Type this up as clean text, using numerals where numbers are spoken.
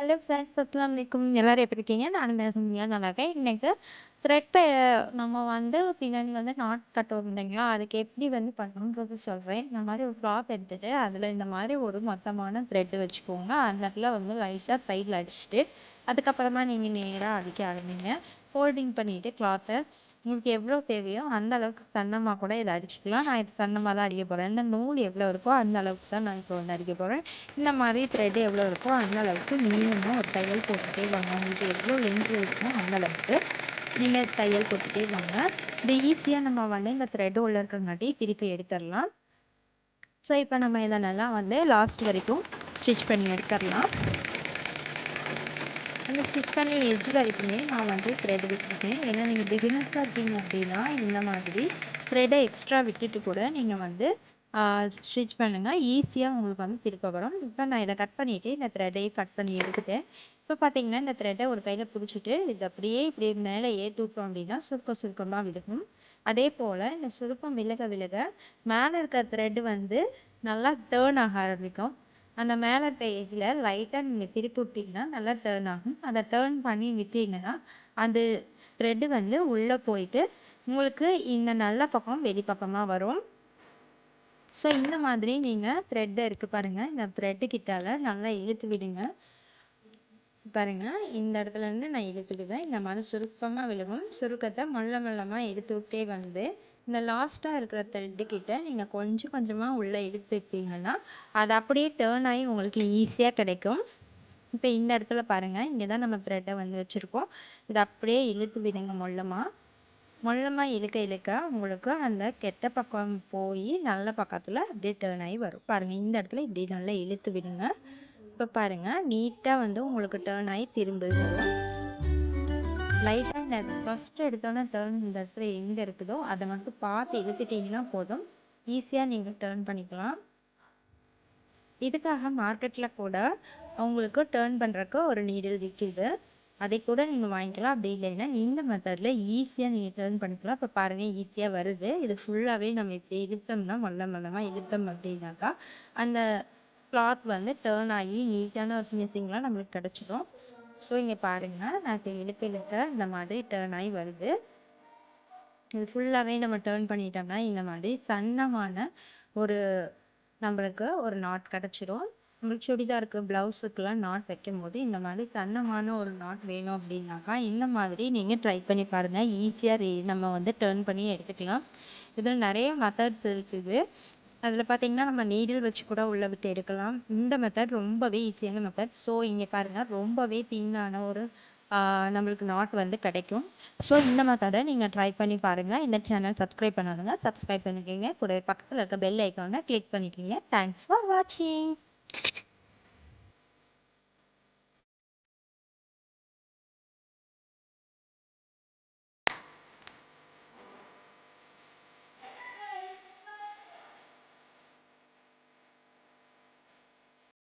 Hello friends, அஸ்ஸலாமு அலைக்கும். எல்லாரும் எப்படி இருக்கீங்க? நானும் பேசுறீங்க நல்லா இருக்கேன். இன்னைக்கு த்ரெட் நம்ம பின்னாடி நாட் கட் வரும் இல்லைங்களா, அதுக்கு எப்படி பண்ணணுன்றது சொல்கிறேன். இந்த மாதிரி ஒரு கிளாத் எடுத்துட்டு அதில் இந்த மாதிரி ஒரு மொத்தமான த்ரெட்டு வச்சுக்கோங்க. அந்த இடத்துல லைட்டாக சைடில் அடிச்சுட்டு அதுக்கப்புறமா நீங்கள் நேராக அடிக்க ஆரம்பிங்க. ஃபோல்டிங் பண்ணிவிட்டு கிளாத்தை உங்களுக்கு எவ்வளோ தேவையோ அந்த அளவுக்கு சன்னமாக கூட இதை அடிச்சுக்கலாம். நான் இது சன்னமாக தான் அடிக்க போகிறேன். இந்த நூல் எவ்வளோ இருக்கோ அந்த அளவுக்கு தான் நான் இப்போ அடிக்க போகிறேன். இந்த மாதிரி த்ரெட் எவ்வளோ இருக்கோ அந்த அளவுக்கு நீளமாக ஒரு தையல் போட்டுகிட்டே வாங்க. உங்களுக்கு எவ்வளோ லென்த் இருக்குமோ அந்த அளவுக்கு நீங்கள் தையல் போட்டுகிட்டே வாங்க. இது ஈஸியாக நம்ம இந்த த்ரெட் உள்ள இருக்கிறங்காட்டி திருப்பி எடுத்துடலாம். ஸோ இப்போ நம்ம இதை நல்லா லாஸ்ட் வரைக்கும் ஸ்டிச் பண்ணி எடுத்துடலாம். அந்த ஸ்டிச் பண்ணி எட்ஜ் வரைக்குமே நான் த்ரெட் விட்டுருக்கேன். ஏன்னா நீங்கள் பிகினர்ஸாக இருக்கீங்க அப்படின்னா இந்த மாதிரி த்ரெட்டை எக்ஸ்ட்ரா விட்டுட்டு கூட நீங்கள் ஸ்டிச் பண்ணுங்கள். ஈஸியாக உங்களுக்கு திருப்ப வரும். இப்போ நான் இதை கட் பண்ணிவிட்டு இந்த த்ரெட்டையே கட் பண்ணி எடுத்துட்டேன். இப்போ பார்த்தீங்கன்னா இந்த த்ரெட்டை ஒரு கையில் பிடிச்சிட்டு இது அப்படியே இப்படி மேலே ஏற்றி விட்டோம் அப்படின்னா சுருக்கமாக விழுகும். அதே போல் இந்த சுருக்கம் விலக விலக மேலே இருக்கிற த்ரெட்டு நல்லா டேர்ன் ஆக ஆரம்பிக்கும். அந்த மேலே பேஜில் லைட்டாக நீங்கள் திருப்பி விட்டிங்கன்னா நல்லா டேர்ன் ஆகும். அதை டேர்ன் பண்ணி விட்டீங்கன்னா அந்த த்ரெட்டு உள்ளே போயிட்டு உங்களுக்கு இந்த நல்ல பக்கம் வெளிப்பக்கமாக வரும். ஸோ இந்த மாதிரி நீங்கள் த்ரெட்டு இருக்குது பாருங்கள், இந்த த்ரெட்டு கிட்டால நல்லா இழுத்து விடுங்க. பாருங்கள், இந்த இடத்துலேருந்து நான் இழுத்துடுவேன். இந்த மாதிரி சுருக்கமாக விழுகும். சுருக்கத்தை மெல்லமாக எடுத்து விட்டே இந்த லாஸ்ட்டாக இருக்கிற த்ரெட்டு கிட்ட நீங்கள் கொஞ்சம் கொஞ்சமாக உள்ளே இழுத்துட்டீங்கன்னா அது அப்படியே டேர்ன் ஆகி உங்களுக்கு ஈஸியாக கிடைக்கும். இப்போ இந்த இடத்துல பாருங்கள், இங்கே தான் நம்ம த்ரெட்டை வச்சுருக்கோம். இதை அப்படியே இழுத்து விடுங்க. மொல்லமாக இழுக்க உங்களுக்கு அந்த கெட்ட பக்கம் போய் நல்ல பக்கத்தில் அப்படியே டேர்ன் ஆகி வரும். பாருங்கள், இந்த இடத்துல இப்படி நல்லா இழுத்து விடுங்க. இப்போ பாருங்கள், நீட்டாக உங்களுக்கு டேர்ன் ஆகி திரும்புது. லைட்டாக இந்த ஃபஸ்ட்டு எடுத்தோன்னே டேர்ன் இந்த இடத்துல எங்கே இருக்குதோ அதை மட்டும் பார்த்து இழுத்துட்டிங்கன்னா போதும். ஈஸியாக நீங்கள் டேர்ன் பண்ணிக்கலாம். இதுக்காக மார்க்கெட்டில் கூட உங்களுக்கு டேர்ன் பண்ணுறக்கு ஒரு நீடில் விற்கிது. அதை கூட நீங்கள் வாங்கிக்கலாம். அப்படி இல்லைன்னா இந்த மெத்தடில் ஈஸியாக நீங்கள் டேர்ன் பண்ணிக்கலாம். இப்போ பாருங்கள், ஈஸியாக வருது. இது ஃபுல்லாகவே நம்ம இப்படி இழுத்தோம்னா மெல்லமாக இழுத்தோம் அப்படின்னாக்கா அந்த கிளாத் டேர்ன் ஆகி நீட்டான ஒரு ஃபினிஷிங்லாம் நம்மளுக்கு கிடச்சிடும். ஸோ இங்கே பாருங்கள், நான் இப்போ இழுக்க இந்த மாதிரி டேர்ன் ஆகி வருது. இது ஃபுல்லாகவே நம்ம டேர்ன் பண்ணிட்டோம்னா இந்த மாதிரி சன்னமான ஒரு நம்மளுக்கு ஒரு நாட் கிடச்சிடும். நம்மளுக்கு சுடிதாருக்கு ப்ளவுஸுக்கெலாம் நாட் வைக்கும் போது இந்த மாதிரி சன்னமான ஒரு நாட் வேணும் அப்படின்னாக்கா இந்த மாதிரி நீங்கள் ட்ரை பண்ணி பாருங்கள். ஈஸியாக நம்ம டேர்ன் பண்ணி எடுத்துக்கலாம். இதில் நிறைய மெத்தட்ஸ் இருக்குது. அதில் பார்த்திங்கன்னா நம்ம நீடில் வச்சு கூட உள்ளே விட்டு எடுக்கலாம். இந்த மெத்தட் ரொம்பவே ஈஸியான மெத்தட். ஸோ இங்கே பாருங்கள், ரொம்பவே தின்னான ஒரு நம்மளுக்கு நாட் கிடைக்கும். ஸோ இந்த மெத்தடை நீங்கள் ட்ரை பண்ணி பாருங்கள். இந்த சேனல் சப்ஸ்கிரைப் பண்ணாதுங்க, சப்ஸ்கிரைப் பண்ணிக்கிங்க. கூட பக்கத்தில் இருக்க பெல் ஐக்கானை கிளிக் பண்ணிக்கிங்க. தேங்க்ஸ் ஃபார் வாட்சிங்.